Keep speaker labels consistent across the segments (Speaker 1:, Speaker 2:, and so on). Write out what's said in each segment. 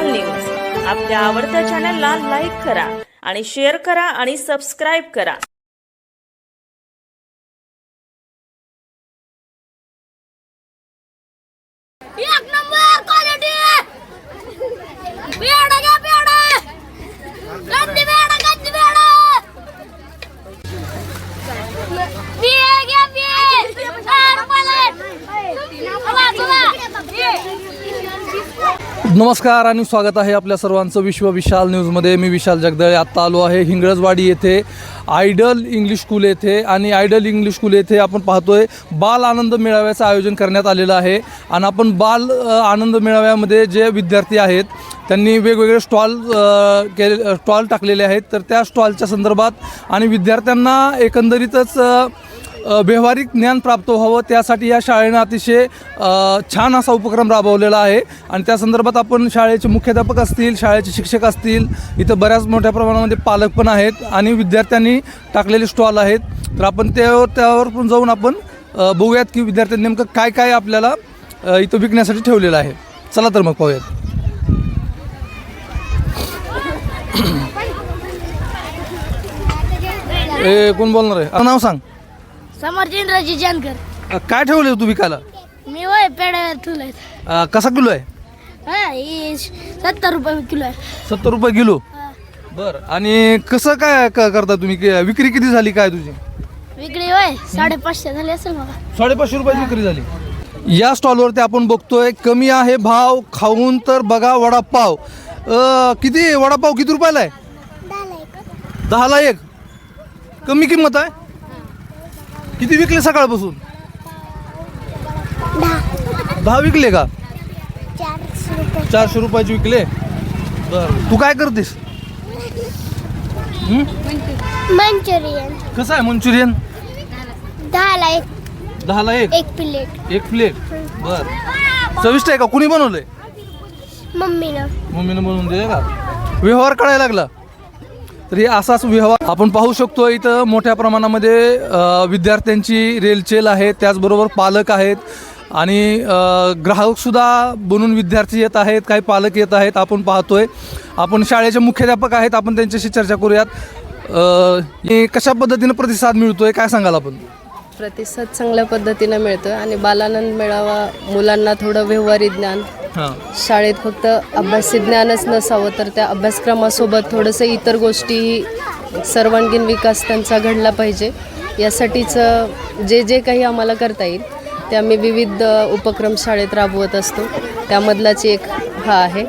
Speaker 1: विशाल news आपल्या आवडत्या चॅनलला लाईक करा आणि शेअर करा आणि सबस्क्राइब करा।
Speaker 2: एक नंबर क्वालिटी पेड़ा क्या पेड़ा गंदी पेड़ा पिए क्या पिए
Speaker 3: नमस्कार आणि स्वागत आहे आपल्या सर्वांचं विश्व विशाल न्यूजमध्ये। मी विशाल जगदळे आत्ता आलो आहे हिंगळजवाडी येथे आयडल इंग्लिश स्कूल येथे। आणि आयडल इंग्लिश स्कूल येथे आपण पाहतोय बाल आनंद मेळाव्याचं आयोजन करण्यात आलेलं आहे। आणि आपण बाल आनंद मेळाव्यामध्ये जे विद्यार्थी आहेत त्यांनी वेगवेगळे स्टॉल टाकलेले आहेत। तर त्या स्टॉलच्या संदर्भात आणि विद्यार्थ्यांना एकंदरीतच व्यावहारिक ज्ञान प्राप्त व्हावं त्यासाठी या शाळेनं अतिशय छान असा उपक्रम राबवलेला आहे। आणि त्या संदर्भात आपण शाळेचे मुख्याध्यापक असतील, शाळेचे शिक्षक असतील, इथं बऱ्याच मोठ्या प्रमाणामध्ये पालक पण आहेत आणि विद्यार्थ्यांनी टाकलेले स्टॉल आहेत। तर आपण त्यावर पण जाऊन आपण बघूयात की विद्यार्थ्यांनी नेमकं काय काय आपल्याला इथं विकण्यासाठी ठेवलेलं आहे। चला तर मग पाहूयात। कोण बोलणार आहे? नाव सांग।
Speaker 2: समरचंद्रजी जानकर।
Speaker 3: काय ठेवले तू विकायला?
Speaker 2: मी वय पेड़ा ठुले
Speaker 3: कसा किलो आहे?
Speaker 2: ये 70 रुपये किलो आहे।
Speaker 3: 70 रुपये किलो। बर, आणि कसं काय करता तुम्ही? विक्री किती झाली काय तुझी?
Speaker 2: विक्री वय 550 झाली असेल बघा।
Speaker 3: 550 रुपये विक्री झाली। या स्टॉलवरती आपण बघतोय कमी आहे भाव, खाऊन तर बघा वडापाव। किती वडापाव किती रुपयाला आहे? 10ला एक। कमी किंमत आहे। किती विकले सकाळपासून? 10 विकले का? 400 रुपयाचे विकले। बर, तू काय करतेस?
Speaker 2: मंचुरियन
Speaker 3: कसं आहे मंचुरियन?
Speaker 2: 10ला एक।
Speaker 3: 10ला एक? एक प्लेट। बर, चविष्ट आहे का? कुणी बनवलंय? मम्मीनं बनवून दिले का? व्यवहार कळायला लागला? तर हे असाच व्यवहार आपण पाहू शकतो। इथं मोठ्या प्रमाणामध्ये विद्यार्थ्यांची रेलचेल आहे, त्याचबरोबर पालक आहेत आणि ग्राहकसुद्धा बनून विद्यार्थी येत आहेत, काही पालक येत आहेत आपण पाहतोय। आपण शाळेचे मुख्याध्यापक आहेत, आपण त्यांच्याशी चर्चा करूयात। कशा पद्धतीने प्रतिसाद मिळतोय काय सांगाल आपण?
Speaker 4: प्रतिसाद चांगल्या पद्धतीनं मिळतो आणि बालानंद मेळावा मुलांना थोडं व्यवहारी ज्ञान, शाळेत फक्त अभ्यासी ज्ञानच नसावं तर त्या अभ्यासक्रमासोबत थोडंसं इतर गोष्टी सर्वांगीण विकास त्यांचा घडला पाहिजे यासाठीच जे काही आम्हाला करता येईल ते आम्ही विविध उपक्रम शाळेत राबवत असतो। त्यामधलाच एक हा आहे।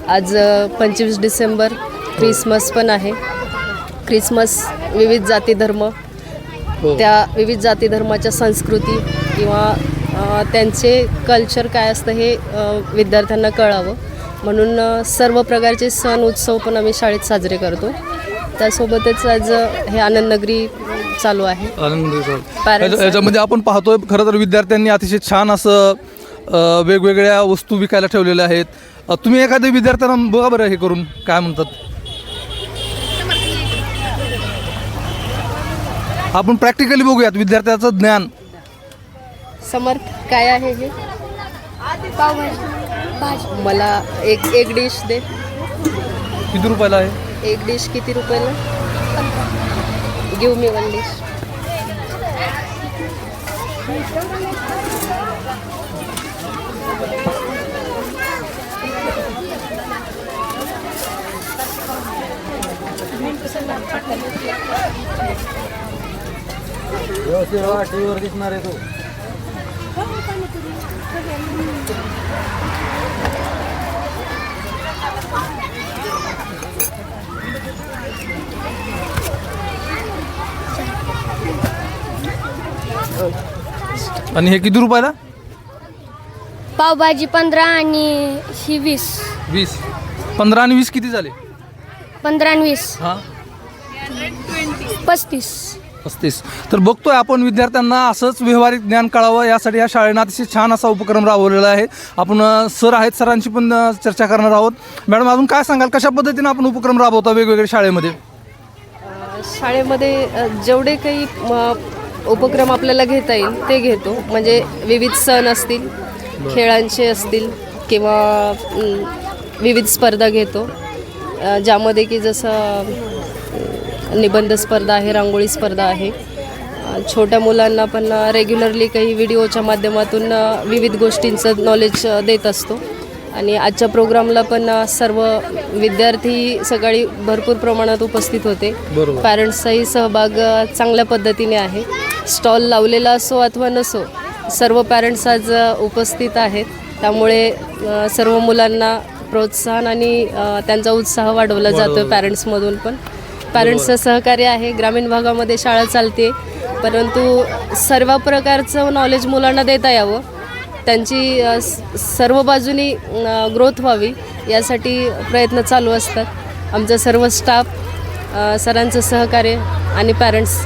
Speaker 4: आज 25 डिसेंबर ख्रिसमस पण आहे। ख्रिसमस विविध जाती धर्म, त्या विविध जाती धर्माच्या संस्कृती किंवा त्यांचे कल्चर काय असतं हे विद्यार्थ्यांना कळावं म्हणून सर्व प्रकारचे सण उत्सव पण आम्ही शाळेत साजरे करतो। त्यासोबतच आज हे आनंदनगरी चालू आहे।
Speaker 3: याच्यामध्ये आपण पाहतोय खरं तर विद्यार्थ्यांनी अतिशय छान असं वेगवेगळ्या वस्तू विकायला ठेवलेल्या आहेत। तुम्ही एखाद्या विद्यार्थ्यांना बघा बरं हे करून काय म्हणतात। आपण प्रॅक्टिकली बघूयात विद्यार्थ्याचं ज्ञान।
Speaker 4: समर्थ काय आहे हे? मला एक डिश दे।
Speaker 3: किती रुपयाला आहे?
Speaker 4: एक डिश किती रुपयाला? Give me one dish.
Speaker 3: टीव्हीवर दिसणार आहे तो। आणि हे किती रुपयाला?
Speaker 2: पावभाजी 15 आणि ही 20।
Speaker 3: 20। 15 आणि 20 किती झाले?
Speaker 2: 15 आणि 20
Speaker 3: हां
Speaker 2: 35।
Speaker 3: तर बघतोय आपण विद्यार्थ्यांना असंच व्यावहारिक ज्ञान कळावं यासाठी या शाळेनं अतिशय छान असा उपक्रम राबवलेला आहे। आपण सर आहेत, सरांशी पण चर्चा करणार आहोत। मॅडम अजून काय सांगाल, कशा पद्धतीने आपण उपक्रम राबवता वेगवेगळ्या शाळेमध्ये?
Speaker 4: शाळेमध्ये जेवढे काही उपक्रम आपल्याला घेता येईल ते घेतो। म्हणजे विविध सण असतील, खेळांचे असतील किंवा विविध स्पर्धा घेतो, ज्यामध्ये की जसं निबंध स्पर्धा आहे, रांगोळी स्पर्धा आहे. छोट्या मुलांना पण रेग्युलरली काही व्हिडिओच्या माध्यमातून विविध गोष्टींचं नॉलेज देत असतो. आणि आजच्या प्रोग्रामला पण सर्व विद्यार्थी सकाळी भरपूर प्रमाणात उपस्थित होते.
Speaker 3: बरोबर.
Speaker 4: पॅरेंट्सचाही सहभाग चांगल्या पद्धतीने आहे. स्टॉल लावलेला असो अथवा नसो, सर्व पॅरेंट्स आज उपस्थित आहेत. त्यामुळे सर्व मुलांना प्रोत्साहन आणि त्यांचा उत्साह वाढवला जातो पॅरेंट्समधून पण. पॅरेंट्सचं सहकार्य आहे. ग्रामीण भागामध्ये शाळा चालते, परंतु सर्व प्रकारचं नॉलेज मुलांना देता यावं, त्यांची सर्व बाजूनी ग्रोथ व्हावी यासाठी प्रयत्न चालू असतात. आमचा सर्व स्टाफ, सरांचं सहकार्य आणि पॅरेंट्स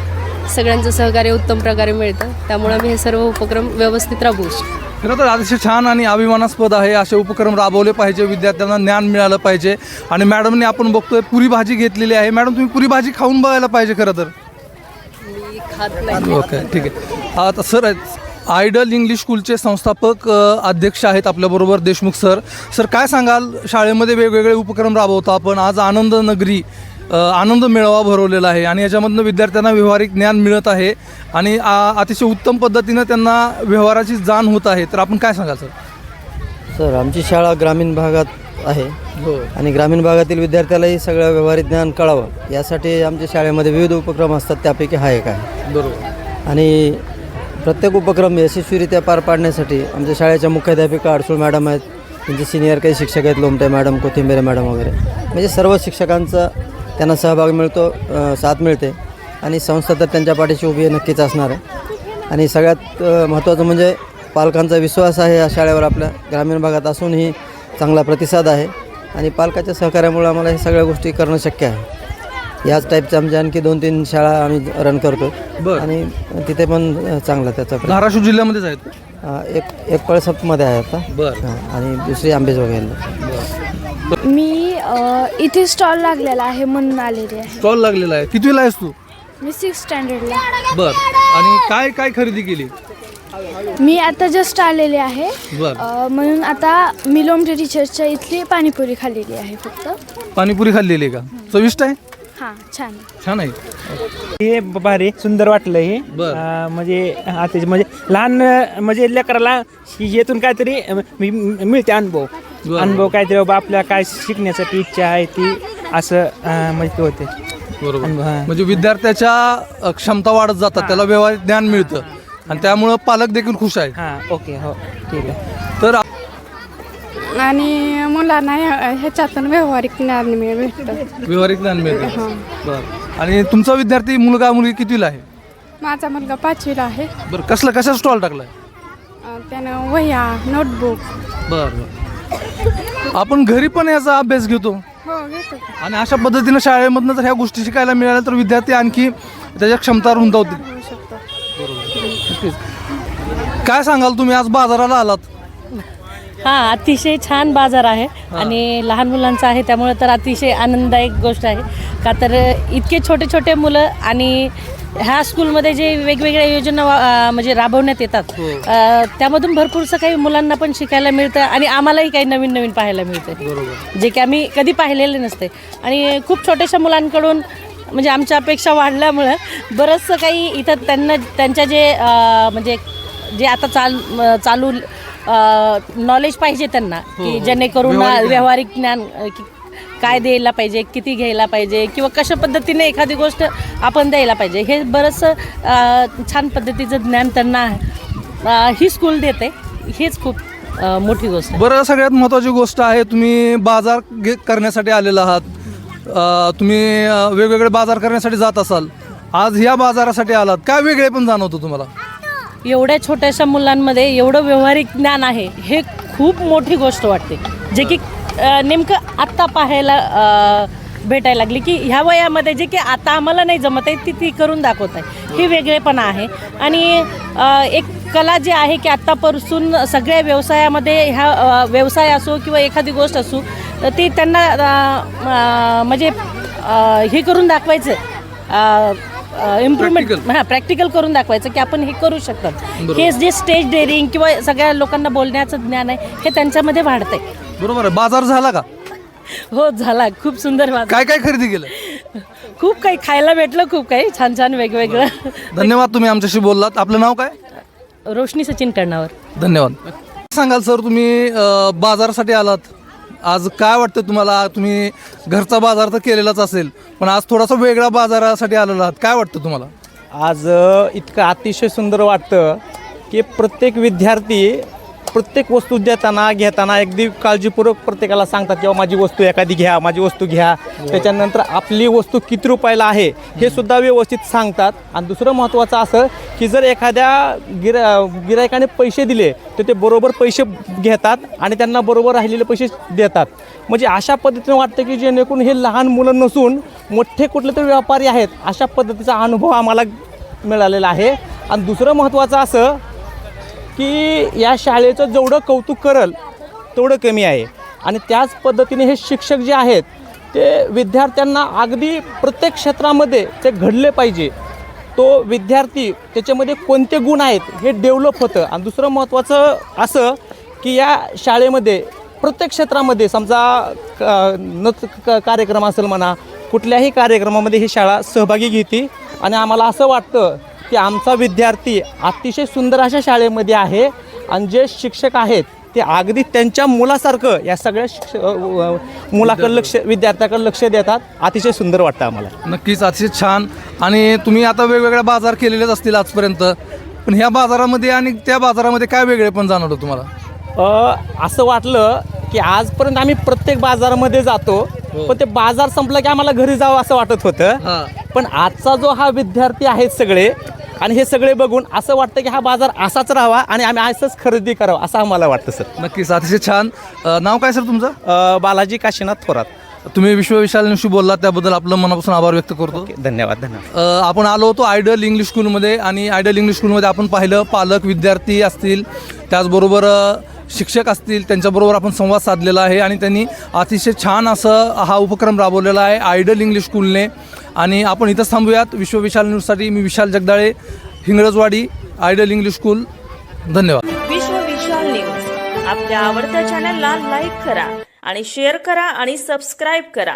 Speaker 4: सगळ्यांचं सहकार्य उत्तम प्रकारे मिळतं. त्यामुळे आम्ही हे सर्व उपक्रम व्यवस्थित राबवू शकतो.
Speaker 3: खरं तर अतिशय छान आणि अभिमानास्पद आहे. असे उपक्रम राबवले पाहिजे, विद्यार्थ्यांना ज्ञान मिळालं पाहिजे. आणि मॅडमने आपण बघतोय पुरी भाजी घेतलेली आहे. मॅडम, तुम्ही पुरी भाजी खाऊन बघायला पाहिजे खरं तर.
Speaker 4: मी खात नाही.
Speaker 3: ओके, ठीक आहे. आता सर, आयडल इंग्लिश स्कूलचे संस्थापक अध्यक्ष आहेत आपल्याबरोबर, देशमुख सर. सर, काय सांगाल? शाळेमध्ये वेगवेगळे उपक्रम राबवतो आपण. आज आनंद नगरी आनंद मेळावा भरवलेला आहे आणि याच्यामधनं विद्यार्थ्यांना व्यावहारिक ज्ञान मिळत आहे आणि अतिशय उत्तम पद्धतीनं त्यांना व्यवहाराची जाण होत आहे. तर आपण काय सांगाल सर?
Speaker 5: सर, आमची शाळा ग्रामीण भागात आहे
Speaker 3: हो.
Speaker 5: आणि ग्रामीण भागातील विद्यार्थ्यालाही सगळं व्यावहारिक ज्ञान कळावं यासाठी आमच्या शाळेमध्ये विविध उपक्रम असतात. त्यापैकी हा एक आहे.
Speaker 3: बरोबर.
Speaker 5: आणि प्रत्येक उपक्रम यशस्वीरित्या पार पाडण्यासाठी आमच्या शाळेच्या मुख्याध्यापिका अडसूळ मॅडम आहेत, त्यांचे सिनियर काही शिक्षक आहेत, लोमटे मॅडम, कोथिंबेरे मॅडम वगैरे, म्हणजे सर्व शिक्षकांचा त्यांना सहभाग मिळतो, साथ मिळते. आणि संस्था तर त्यांच्या पाठीशी उभी नक्कीच असणार आहे. आणि सगळ्यात महत्त्वाचं म्हणजे पालकांचा विश्वास आहे या शाळेवर. आपल्या ग्रामीण भागात असूनही चांगला प्रतिसाद आहे आणि पालकाच्या सहकार्यामुळे आम्हाला हे सगळ्या गोष्टी करणं शक्य आहे. याच टाईपच्या आमच्या आणखी 2-3 शाळा आम्ही रन करतो
Speaker 3: बरं.
Speaker 5: आणि तिथे पण चांगला त्याचा
Speaker 3: धाराशिव जिल्ह्यामध्येच आहेत?
Speaker 5: एक पळसपमध्ये आहे आता.
Speaker 3: बरं.
Speaker 5: आणि दुसरी आंबेजोगाईला.
Speaker 2: मी इथे स्टॉल लागलेला आहे म्हणून आलेली आहे.
Speaker 3: स्टॉल लागलेला आहे. कितवीला आहेस तू?
Speaker 2: मी 6th स्टँडर्डला.
Speaker 3: बर. आणि काय काय खरेदी केली?
Speaker 2: मी आता जस्ट आलेले आहे.
Speaker 3: बर.
Speaker 2: म्हणून आता मी लोमटे टीचरच्या इथली पाणीपुरी खाल्लेली आहे फक्त.
Speaker 3: पाणीपुरी खाल्लेली आहे का? चविष्ट आहे?
Speaker 2: हां, छान.
Speaker 3: छान आहे.
Speaker 6: हे भारी सुंदर वाटलं हे. म्हणजे आता म्हणजे लहान म्हणजे लेकराला येतून काहीतरी मिळते अनुभव काहीतरी बाबा आपल्याला काय शिकण्यासाठी इच्छा आहे ती असं म्हणजे होते.
Speaker 3: बरोबर. म्हणजे विद्यार्थ्याच्या क्षमता वाढत जातात, त्याला व्यवहारिक ज्ञान मिळतं आणि त्यामुळं पालक देखील खुश आहेत.
Speaker 6: हां, ओके, हो, ठीक आहे.
Speaker 3: तर
Speaker 7: आणि मुलांना ह्याच्यातून व्यावहारिक ज्ञान मिळतं.
Speaker 3: व्यवहारिक ज्ञान मिळतं. बरं. आणि तुमचा विद्यार्थी मुलगा मुलगी कितवीला आहे?
Speaker 7: माझा मुलगा 5वीला आहे.
Speaker 3: बरं. कशा स्टॉल टाकलाय?
Speaker 7: त्यानं वह्या, नोटबुक.
Speaker 3: बरं. आपण घरी पण याचा अभ्यास घेतो
Speaker 7: हो, घेतो.
Speaker 3: आणि अशा पद्धतीनं शाळेमधनं जर ह्या गोष्टी शिकायला मिळाल्या तर विद्यार्थी आणखी त्याच्या क्षमता रुंदावतील.
Speaker 7: होऊ शकतो.
Speaker 3: काय सांगाल तुम्ही? आज बाजाराला आलात.
Speaker 8: हां, अतिशय छान बाजार आहे आणि लहान मुलांचा आहे, त्यामुळे तर अतिशय आनंददायक गोष्ट आहे. का तर इतके छोटे छोटे मुलं आणि ह्या स्कूलमध्ये जे वेगवेगळ्या योजना म्हणजे राबवण्यात येतात त्यामधून भरपूरसं काही मुलांना पण शिकायला मिळतं आणि आम्हालाही काही नवीन नवीन पाहायला मिळतं, जे की आम्ही कधी पाहिलेले नसते. आणि खूप छोट्याशा मुलांकडून म्हणजे आमच्या अपेक्षा वाढल्यामुळं बरंचसं काही इथं त्यांना त्यांच्या जे म्हणजे जे आता चालू नॉलेज पाहिजे त्यांना, की जेणेकरून व्यावहारिक ज्ञान की काय द्यायला पाहिजे, किती घ्यायला पाहिजे किंवा कशा पद्धतीने एखादी गोष्ट आपण द्यायला पाहिजे, हे बरंचसं छान पद्धतीचं ज्ञान त्यांना ही स्कूल देते. हेच खूप मोठी गोष्ट आहे.
Speaker 3: बरं, सगळ्यात महत्त्वाची गोष्ट आहे, तुम्ही बाजार करण्यासाठी आलेला आहात. तुम्ही वेगवेगळे बाजार करण्यासाठी जात असाल, आज ह्या बाजारासाठी आलात. काय वेगळे पण जाणवतं तुम्हाला?
Speaker 8: एवढ्या छोट्याशा मुलांमध्ये एवढं व्यावहारिक ज्ञान आहे, हे खूप मोठी गोष्ट वाटते, जे की नेमकं आत्ता पाहायला भेटायला लागली, की ह्या वयामध्ये जे की आता आम्हाला नाही जमत आहे ती करून दाखवत आहे. हे वेगळेपणा आहे. आणि एक कला जी आहे की आत्तापासून सगळ्या व्यवसायामध्ये ह्या व्यवसाय असो किंवा एखादी गोष्ट असो ती त्यांना म्हणजे हे करून दाखवायचं, इम्प्रूव्हमेंट प्रॅक्टिकल करून दाखवायचं की आपण हे करू शकतात. हे जे स्टेज डेअरिंग किंवा सगळ्या लोकांना बोलण्याचं ज्ञान आहे हे त्यांच्यामध्ये वाढतंय.
Speaker 3: बरोबर आहे. बाजार झाला का?
Speaker 8: हो झाला, खूप सुंदर बाजार.
Speaker 3: काय काय खरेदी केलं?
Speaker 8: खूप काही खायला भेटलं, खूप काही छान छान वेगवेगळं.
Speaker 3: धन्यवाद, तुम्ही आमच्याशी बोललात. आपलं नाव काय?
Speaker 8: रोशनी सचिन कर्णावर.
Speaker 3: धन्यवाद. सांगाल सर, तुम्ही बाजारासाठी आलात, आज काय वाटतं तुम्हाला? तुम्ही घरचा बाजार तर केलेलाच असेल, पण आज थोडासा वेगळा बाजारासाठी आलेला आहात, काय वाटतं तुम्हाला?
Speaker 9: आज इतकं अतिशय सुंदर वाटतं की प्रत्येक विद्यार्थी प्रत्येक वस्तू देताना घेताना अगदी काळजीपूर्वक प्रत्येकाला सांगतात किंवा माझी वस्तू एखादी घ्या, माझी वस्तू घ्या. त्याच्यानंतर आपली वस्तू किती रुपयाला आहे हे सुद्धा व्यवस्थित सांगतात. आणि दुसरं महत्त्वाचं असं की जर एखाद्या गिरायकाने पैसे दिले तर ते बरोबर पैसे घेतात आणि त्यांना बरोबर राहिलेले पैसे देतात. म्हणजे अशा पद्धतीने वाटतं की जेणेकरून हे लहान मुलं नसून मोठे कुठले तरी व्यापारी आहेत, अशा पद्धतीचा अनुभव आम्हाला मिळालेला आहे. आणि दुसरं महत्त्वाचं असं की या शाळेचं जेवढं कौतुक करल तेवढं कमी आहे. आणि त्याच पद्धतीने हे शिक्षक जे आहेत ते विद्यार्थ्यांना अगदी प्रत्येक क्षेत्रामध्ये ते घडले पाहिजे. तो विद्यार्थी त्याच्यामध्ये कोणते गुण आहेत हे डेव्हलप होतं. आणि दुसरं महत्त्वाचं असं की या शाळेमध्ये प्रत्येक क्षेत्रामध्ये समजा कार्यक्रम असेल म्हणा, कुठल्याही कार्यक्रमामध्ये ही शाळा सहभागी घेते. आणि आम्हाला असं वाटतं की आमचा विद्यार्थी अतिशय सुंदर अशा शाळेमध्ये आहे आणि जे शिक्षक आहेत ते अगदी त्यांच्या मुलासारखं या सगळ्या मुलाकडे विद्यार्थ्याकडे लक्ष देतात. अतिशय सुंदर वाटतं आम्हाला.
Speaker 3: नक्कीच, अतिशय छान. आणि तुम्ही आता वेगवेगळ्या बाजार केलेलेच असतील आजपर्यंत, पण ह्या बाजारामध्ये आणि त्या बाजारामध्ये काय वेगळे पण जाणवलं तुम्हाला?
Speaker 9: असं वाटलं की आजपर्यंत आम्ही प्रत्येक बाजारामध्ये जातो, पण ते बाजार संपला की आम्हाला घरी जावं असं वाटत होतं. पण आजचा जो हा विद्यार्थी आहेत सगळे आणि हे सगळे बघून असं वाटतं की हा बाजार असाच राहावा आणि आम्ही असंच खरेदी करावं असं आम्हाला वाटतं सर.
Speaker 3: नक्कीच, अतिशय छान. नाव काय सर तुमचं?
Speaker 9: बालाजी काशीनाथ थोरात.
Speaker 3: तुम्ही विश्वविशालशी बोललात त्याबद्दल आपलं मनापासून आभार व्यक्त करतो.
Speaker 9: धन्यवाद.
Speaker 3: आपण आलो होतो आयडल इंग्लिश स्कूलमध्ये, आणि आयडल इंग्लिश स्कूलमध्ये आपण पाहिलं पालक, विद्यार्थी असतील, त्याचबरोबर शिक्षक असतील, त्यांच्याबरोबर आपण संवाद साधलेला आहे. आणि त्यांनी अतिशय छान असं हा उपक्रम राबवलेला आहे आयडल इंग्लिश स्कूलने. आणि आपण इथंच थांबूयात. विश्वविशाल न्यूजसाठी मी विशाल Jagdale, Hingalajwadi, idle English school. धन्यवाद.
Speaker 1: विश्व विशाल न्यूज आपल्या आवडत्या चॅनलला लाईक करा आणि शेअर करा आणि सबस्क्राईब करा.